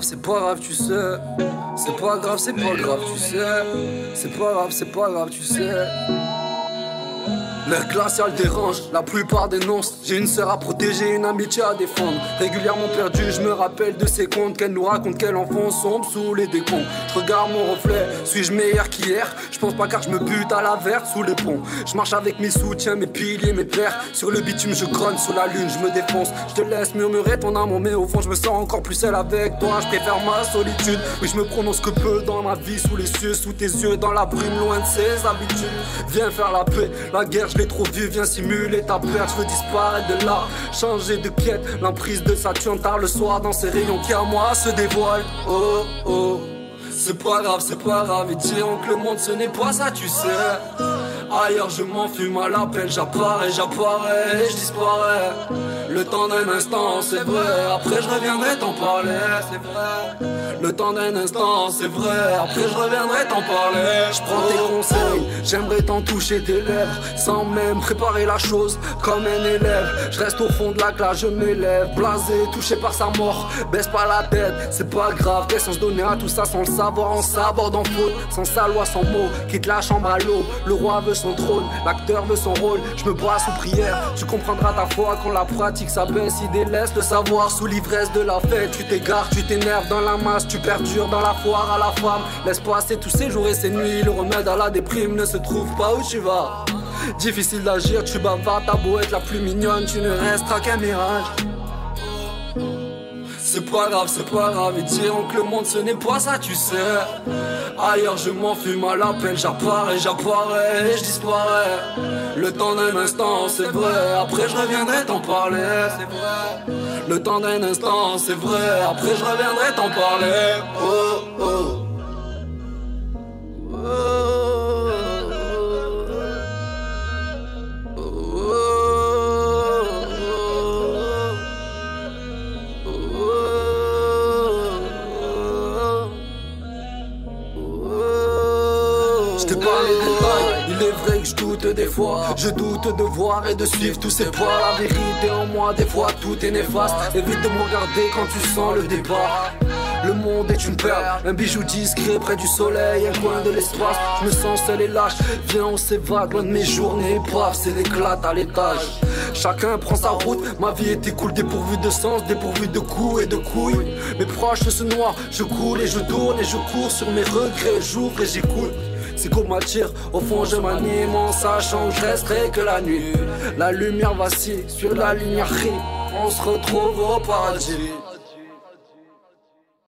C'est pas grave, tu sais. C'est pas grave, tu sais. C'est pas grave, tu sais. L'air glacial dérange, la plupart dénoncent. J'ai une sœur à protéger, une amitié à défendre. Régulièrement perdu, je me rappelle de ces contes qu'elle nous raconte, qu'elle enfant sombre sous les décombres. Je regarde mon reflet, suis-je meilleur qu'hier? Je pense pas car je me bute à la verte sous les ponts. Je marche avec mes soutiens, mes piliers, mes pères. Sur le bitume je grogne, sous la lune je me défonce. Je te laisse murmurer ton amour, mais au fond je me sens encore plus seul avec toi. Je préfère ma solitude, oui je me prononce que peu dans ma vie. Sous les cieux, sous tes yeux, dans la brume, loin de ses habitudes. Viens faire la paix, la guerre je l'ai trop vu, viens simuler ta perte. Je veux disparaître de là, changer de quête. L'emprise de Saturne tard le soir dans ces rayons qui à moi se dévoilent. Oh oh, c'est pas grave, et diront que le monde ce n'est pas ça, tu sais. Ailleurs je m'enfume à l'appel, j'apparais, et je disparais. Le temps d'un instant, c'est vrai, après je reviendrai t'en parler, c'est vrai. Le temps d'un instant, c'est vrai, après je reviendrai t'en parler. Je prends tes conseils, j'aimerais t'en toucher tes lèvres, sans même préparer la chose comme un élève. Je reste au fond de la classe, je m'élève, blasé, touché par sa mort. Baisse pas la tête, c'est pas grave, qu'est-ce qu'on se donner à tout ça sans le savoir, on s'aborde en faute, sans sa loi, sans mots, quitte la chambre à l'eau. Le roi veut son trône, l'acteur veut son rôle. Je me bats sous prière, tu comprendras ta foi quand la pratique s'abaisse. Idée laisse le savoir sous l'ivresse de la fête. Tu t'égares, tu t'énerves dans la masse, tu perdures dans la foire à la femme. Laisse passer tous ces jours et ces nuits, le remède à la déprime ne se trouve pas où tu vas. Difficile d'agir, tu bavardes, ta beau être la plus mignonne, tu ne resteras qu'un mirage. C'est pas grave, et diront que le monde ce n'est pas ça, tu sais. Ailleurs je m'enfume à l'appel, j'apparais, et je disparais. Le temps d'un instant, c'est vrai, après je reviendrai t'en parler, c'est vrai. Le temps d'un instant, c'est vrai, après je reviendrai t'en parler. Oh oh. Je te parle des détails, il est vrai que je doute des fois. Je doute de voir et de suivre tous ces pas. La vérité en moi, des fois tout est néfaste. Évite de me regarder quand tu sens le départ. Le monde est une perle, un bijou discret près du soleil, un coin de l'espace. Je me sens seul et lâche, viens on s'évade loin de mes journées. Paf, c'est l'éclate à l'étage. Chacun prend sa route, ma vie est écoule, dépourvue de sens, dépourvue de coups et de couilles. Mes proches se noient, je coule et je tourne et je cours sur mes regrets, j'ouvre et j'écoute. C'est qu'on m'attire, au fond je m'anime en sachant que je resterai que la nuit. La lumière vacille sur la lumière rit, on se retrouve au paradis.